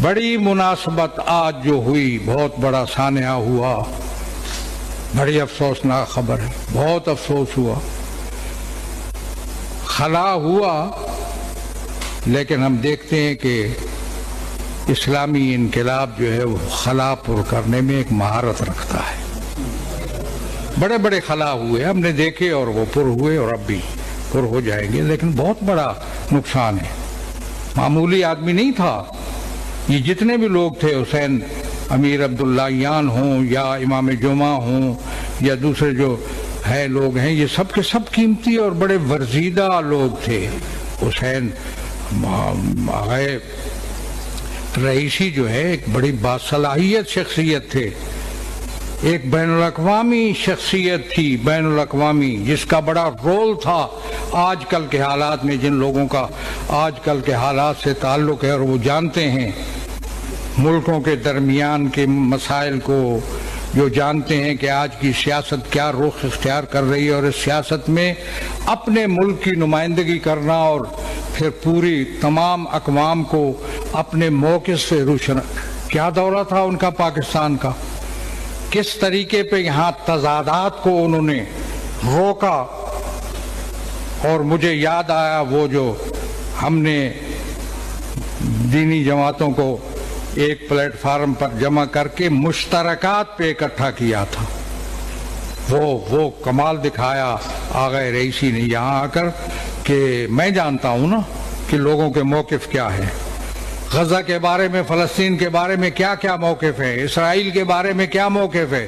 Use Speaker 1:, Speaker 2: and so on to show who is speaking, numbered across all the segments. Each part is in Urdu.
Speaker 1: بڑی مناسبت آج جو ہوئی، بہت بڑا سانحہ ہوا، بڑی افسوسناک خبر ہے، بہت افسوس ہوا، خلا ہوا، لیکن ہم دیکھتے ہیں کہ اسلامی انقلاب جو ہے وہ خلا پر کرنے میں ایک مہارت رکھتا ہے۔ بڑے بڑے خلا ہوئے ہم نے دیکھے، اور وہ پر ہوئے اور اب بھی پر ہو جائیں گے، لیکن بہت بڑا نقصان ہے۔ معمولی آدمی نہیں تھا، یہ جتنے بھی لوگ تھے، حسین امیر عبداللہیان ہوں یا امام جمعہ ہوں یا دوسرے جو ہے لوگ ہیں، یہ سب کے سب قیمتی اور بڑے ورزیدہ لوگ تھے۔ حسین رئیسی جو ہے ایک بڑی باصلاحیت شخصیت تھے، ایک بین الاقوامی شخصیت تھی، بین الاقوامی، جس کا بڑا رول تھا آج کل کے حالات میں۔ جن لوگوں کا آج کل کے حالات سے تعلق ہے اور وہ جانتے ہیں ملکوں کے درمیان کے مسائل کو، جو جانتے ہیں کہ آج کی سیاست کیا رخ اختیار کر رہی ہے، اور اس سیاست میں اپنے ملک کی نمائندگی کرنا اور پھر پوری تمام اقوام کو اپنے موقف سے روشن۔ کیا دورہ تھا ان کا پاکستان کا، کس طریقے پہ یہاں تضادات کو انہوں نے روکا، اور مجھے یاد آیا وہ جو ہم نے دینی جماعتوں کو ایک پلیٹ فارم پر جمع کر کے مشترکات پہ اکٹھا کیا تھا، وہ کمال دکھایا آغا رئیسی نے یہاں آ کر، کہ میں جانتا ہوں نا کہ لوگوں کے موقف کیا ہے، غزہ کے بارے میں، فلسطین کے بارے میں کیا کیا موقف ہے، اسرائیل کے بارے میں کیا موقف ہے۔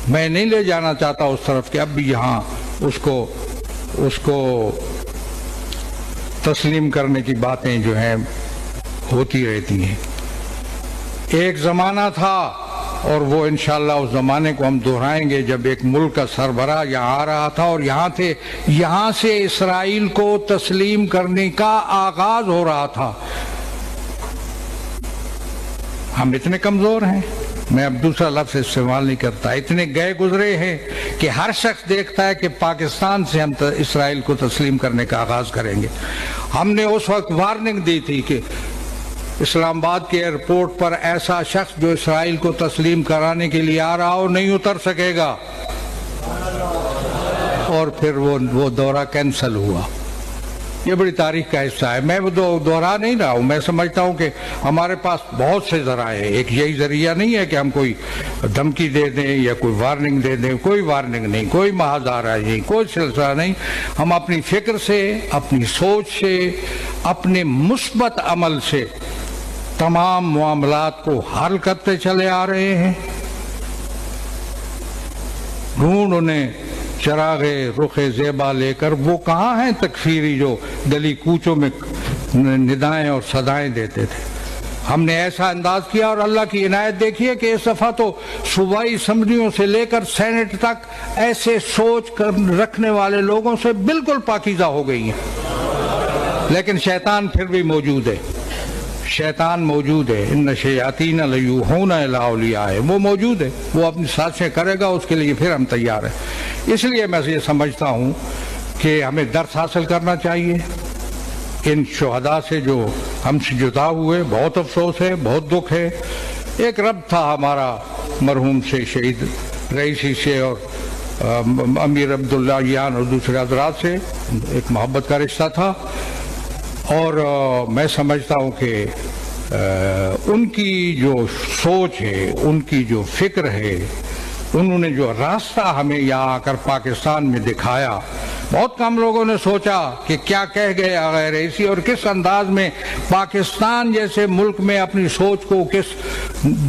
Speaker 1: میں نہیں لے جانا چاہتا اس طرف کہ اب بھی یہاں اس کو تسلیم کرنے کی باتیں جو ہیں ہوتی رہتی ہیں۔ ایک زمانہ تھا، اور وہ انشاءاللہ اس زمانے کو ہم دہرائیں گے، جب ایک ملک کا سربراہ یہاں آ رہا تھا اور یہاں سے اسرائیل کو تسلیم کرنے کا آغاز ہو رہا تھا۔ ہم اتنے کمزور ہیں، میں اب دوسرا لفظ استعمال نہیں کرتا، اتنے گئے گزرے ہیں کہ ہر شخص دیکھتا ہے کہ پاکستان سے ہم اسرائیل کو تسلیم کرنے کا آغاز کریں گے۔ ہم نے اس وقت وارننگ دی تھی کہ اسلام آباد کے ایئرپورٹ پر ایسا شخص جو اسرائیل کو تسلیم کرانے کے لیے آ رہا ہو نہیں اتر سکے گا، اور پھر وہ دورہ کینسل ہوا۔ یہ بڑی تاریخ کا حصہ ہے، میں وہ دورہ نہیں رہا ہوں۔ میں سمجھتا ہوں کہ ہمارے پاس بہت سے ذرائع ہیں، ایک یہی ذریعہ نہیں ہے کہ ہم کوئی دھمکی دے دیں یا کوئی وارننگ دے دیں، کوئی وارننگ نہیں، کوئی محاذ آرائی نہیں، کوئی سلسلہ نہیں۔ ہم اپنی فکر سے، اپنی سوچ سے، اپنے مثبت عمل سے تمام معاملات کو حل کرتے چلے آ رہے ہیں۔ ڈھونڈ انہیں چراغ رخ زیبا لے کر، وہ کہاں ہیں تکفیری جو گلی کوچوں میں ندائیں اور صدائیں دیتے تھے۔ ہم نے ایسا انداز کیا، اور اللہ کی عنایت دیکھیے کہ اس دفعہ تو صوبائی اسمبلیوں سے لے کر سینٹ تک ایسے سوچ رکھنے والے لوگوں سے بالکل پاکیزہ ہو گئی ہیں، لیکن شیطان پھر بھی موجود ہے، شیطان موجود ہے۔ ان شیاطین لیوحون الی اولیاء، وہ موجود ہے، وہ اپنی سازشیں کرے گا، اس کے لیے پھر ہم تیار ہیں۔ اس لیے میں یہ سمجھتا ہوں کہ ہمیں درس حاصل کرنا چاہیے ان شہداء سے جو ہم سے جدا ہوئے۔ بہت افسوس ہے، بہت دکھ ہے۔ ایک رب تھا ہمارا مرحوم سے، شہید رئیسی سے اور امیر عبداللہیان اور دوسرے حضرات سے ایک محبت کا رشتہ تھا، اور میں سمجھتا ہوں کہ ان کی جو سوچ ہے، ان کی جو فکر ہے، انہوں نے جو راستہ ہمیں یہاں آ کر پاکستان میں دکھایا، بہت کم لوگوں نے سوچا کہ کیا کہہ گئے آغا رئیسی، اور کس انداز میں پاکستان جیسے ملک میں اپنی سوچ کو کس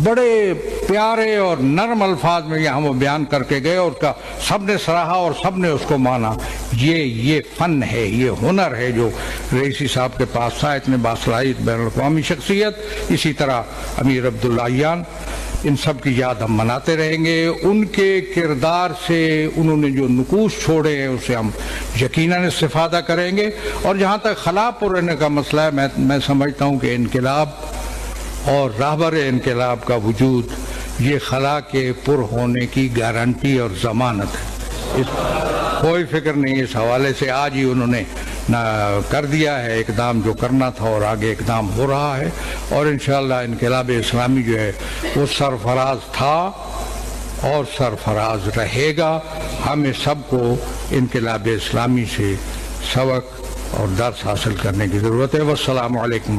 Speaker 1: بڑے پیارے اور نرم الفاظ میں یہاں وہ بیان کر کے گئے، اور کا سب نے سراہا اور سب نے اس کو مانا۔ یہ فن ہے، یہ ہنر ہے جو رئیسی صاحب کے پاس تھا، اتنے باصلاحیت بین الاقوامی شخصیت۔ اسی طرح امیر عبداللہیان، ان سب کی یاد ہم مناتے رہیں گے۔ ان کے کردار سے انہوں نے جو نقوش چھوڑے ہیں اسے ہم یقیناً استفادہ کریں گے۔ اور جہاں تک خلا پر رہنے کا مسئلہ ہے، میں سمجھتا ہوں کہ انقلاب اور راہبر انقلاب کا وجود یہ خلا کے پر ہونے کی گارنٹی اور ضمانت ہے، کوئی فکر نہیں اس حوالے سے۔ آج ہی انہوں نے کر دیا ہے اقدام جو کرنا تھا اور آگے اقدام ہو رہا ہے، اور انشاءاللہ انقلاب اسلامی جو ہے وہ سرفراز تھا اور سرفراز رہے گا۔ ہمیں سب کو انقلاب اسلامی سے سبق اور درس حاصل کرنے کی ضرورت ہے۔ والسلام علیکم۔